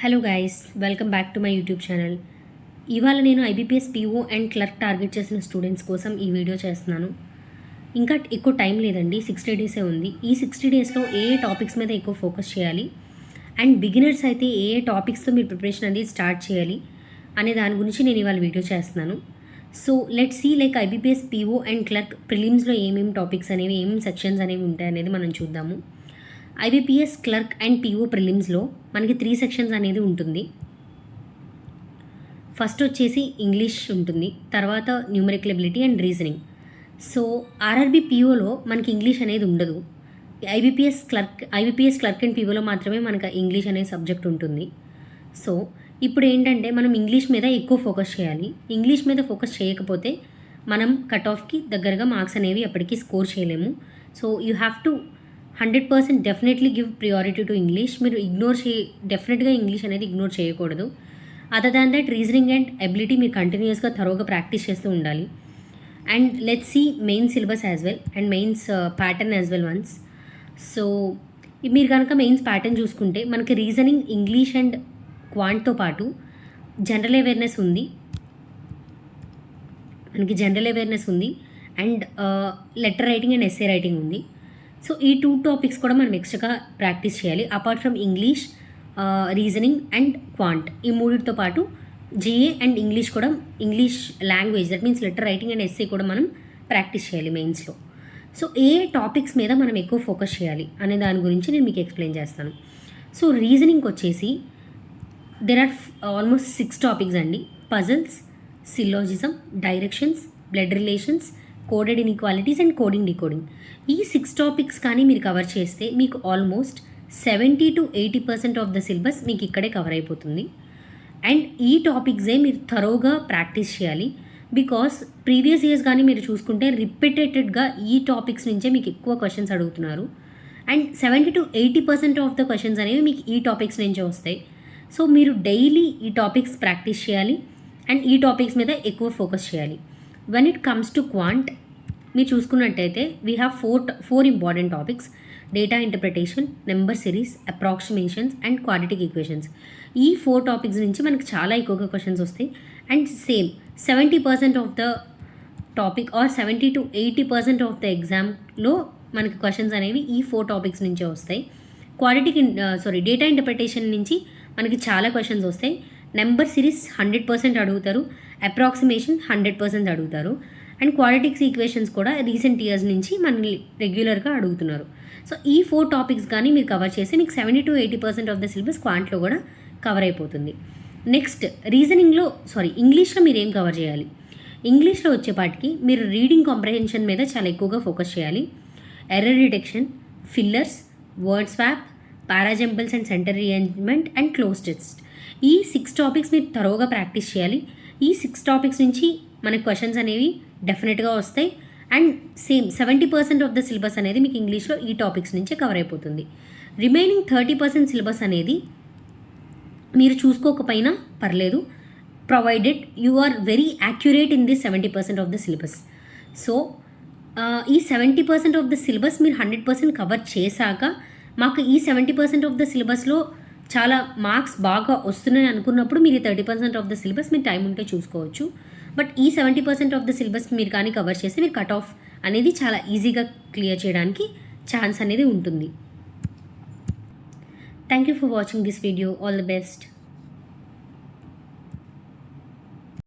Hello guys, welcome back to my YouTube channel. ఇవాళ నేను IBPS PO and clerk target చేసిన students కోసం ఈ వీడియో చేస్తున్నాను. ఇంకా ఎక్కువ టైం లేదండి, 60 డేసే ఉంది. ఈ 60 డేస్లో ఏ టాపిక్స్ మీద ఎక్కువ ఫోకస్ చేయాలి అండ్ బిగినర్స్ అయితే ఏ టాపిక్స్తో మీరు ప్రిపరేషన్ అనేది స్టార్ట్ చేయాలి అనే దాని గురించి నేను ఇవాళ వీడియో చేస్తున్నాను. So let's see IBPS PO and clerk ప్రిలిమ్స్లో ఏమేమి టాపిక్స్ అనేవి, ఏమేమి సెక్షన్స్ అనేవి ఉంటాయి అనేది మనం చూద్దాము. ఐబీపీఎస్ క్లర్క్ అండ్ పీఓ ప్రిలిమ్స్లో మనకి 3 సెక్షన్స్ అనేది ఉంటుంది. ఫస్ట్ వచ్చేసి ఇంగ్లీష్ ఉంటుంది, తర్వాత numerical ability and reasoning. So RRB పీఓలో మనకి ఇంగ్లీష్ అనేది ఉండదు. ఐబీపీఎస్ క్లర్క్ అండ్ పీఓలో మాత్రమే మనకు ఇంగ్లీష్ అనే సబ్జెక్ట్ ఉంటుంది. సో ఇప్పుడు ఏంటంటే మనం ఇంగ్లీష్ మీద ఎక్కువ ఫోకస్ చేయాలి. ఇంగ్లీష్ మీద ఫోకస్ చేయకపోతే మనం కట్ ఆఫ్కి దగ్గరగా మార్క్స్ అనేవి ఎప్పటికీ స్కోర్ చేయలేము. So you have to 100% definitely give priority to English. మీరు డెఫినెట్గా ఇంగ్లీష్ అనేది ఇగ్నోర్ చేయకూడదు. Other than that reasoning and ability మీరు కంటిన్యూస్గా థరోగా ప్రాక్టీస్ చేస్తూ ఉండాలి. And let's see main syllabus as well and mains pattern as well once. So మీరు కనుక మెయిన్స్ ప్యాటర్న్ చూసుకుంటే మనకి రీజనింగ్, ఇంగ్లీష్ అండ్ క్వాంట్తో పాటు జనరల్ అవేర్నెస్ ఉంది and letter writing and essay writing ఉంది. సో ఈ 2 టాపిక్స్ కూడా మనం ఎక్స్ట్రాగా ప్రాక్టీస్ చేయాలి. Apart from English, reasoning and quant, ఈ మూడితో పాటు GA and English language, that means letter writing and essay కూడా మనం ప్రాక్టీస్ చేయాలి మెయిన్స్లో. సో ఏ టాపిక్స్ మీద మనం ఎక్కువ ఫోకస్ చేయాలి అనే దాని గురించి నేను మీకు ఎక్స్ప్లెయిన్ చేస్తాను. సో రీజనింగ్కి వచ్చేసి దెర్ ఆర్ ఆల్మోస్ట్ 6 టాపిక్స్ అండి. Puzzles, syllogism, directions, blood relations, coded inequalities and coding decoding. ఈ 6 టాపిక్స్ కానీ మీరు కవర్ చేస్తే మీకు almost 70 to 80% of the syllabus మీకు ఇక్కడే కవర్ అయిపోతుంది. అండ్ ఈ టాపిక్సే మీరు థరోగా ప్రాక్టీస్ చేయాలి. బికాస్ ప్రీవియస్ ఇయర్స్ కానీ మీరు చూసుకుంటే రిపీటెడ్గా ఈ టాపిక్స్ నుంచే మీకు ఎక్కువ క్వశ్చన్స్ అడుగుతున్నారు. And 70 to 80% of the questions అనేవి మీకు ఈ టాపిక్స్ నుంచే వస్తాయి. సో మీరు డైలీ ఈ టాపిక్స్ ప్రాక్టీస్ చేయాలి అండ్ ఈ టాపిక్స్ మీద ఎక్కువ ఫోకస్ చేయాలి. When it comes to quant మీరు చూసుకున్నట్టయితే we have four important topics: data interpretation, number series, approximations and quadratic equations. ఈ 4 టాపిక్స్ నుంచి మనకు చాలా ఎక్కువగా క్వశ్చన్స్ వస్తాయి. And same 70% of the topic are 70 to 80% of the ఎగ్జామ్లో మనకి క్వశ్చన్స్ అనేవి ఈ 4 టాపిక్స్ నుంచే వస్తాయి. డేటా ఇంటర్ప్రిటేషన్ నుంచి మనకి చాలా క్వశ్చన్స్ వస్తాయి. నెంబర్ సిరీస్ 100% అడుగుతారు, అప్రాక్సిమేషన్ 100% అడుగుతారు. అండ్ క్వాడ్రాటిక్స్ ఈక్వేషన్స్ కూడా రీసెంట్ ఇయర్స్ నుంచి మనల్ని రెగ్యులర్గా అడుగుతున్నారు. సో ఈ 4 టాపిక్స్ కానీ మీరు కవర్ చేస్తే మీకు 70 to 80% ఆఫ్ ద సిలబస్ క్వాంట్లో కూడా కవర్ అయిపోతుంది. నెక్స్ట్ ఇంగ్లీష్లో మీరు ఏం కవర్ చేయాలి? ఇంగ్లీష్లో వచ్చేపాటికి మీరు రీడింగ్ కాంప్రహెన్షన్ మీద చాలా ఎక్కువగా ఫోకస్ చేయాలి. Error detection, fillers, word swap, parajumbles and sentence rearrangement and cloze test. ఈ 6 టాపిక్స్ మీరు థరోగా ప్రాక్టీస్ చేయాలి. ఈ 6 టాపిక్స్ నుంచి మనకి క్వశ్చన్స్ అనేవి డెఫినెట్గా వస్తాయి. And same 70% of the syllabus అనేది మీకు ఇంగ్లీష్లో ఈ టాపిక్స్ నుంచే కవర్ అయిపోతుంది. రిమైనింగ్ 30% సిలబస్ అనేది మీరు చూసుకోకపోయినా పర్లేదు, provided you are very accurate in this 70% of the syllabus. So ఈ 70% ఆఫ్ ద సిలబస్ మీరు 100% కవర్ చేశాక మాకు ఈ 70% ఆఫ్ ద సిలబస్లో చాలా మార్క్స్ బాగా వస్తున్నాయి అనుకున్నప్పుడు మీరు 30% ఆఫ్ ద సిలబస్ మీరు టైం ఉంటే చూసుకోవచ్చు. బట్ ఈ 70% ఆఫ్ ద సిలబస్ మీరు కానీ కవర్ చేస్తే మీరు కట్ ఆఫ్ అనేది చాలా ఈజీగా క్లియర్ చేయడానికి ఛాన్స్ అనేది ఉంటుంది. Thank you for watching this video. All the best.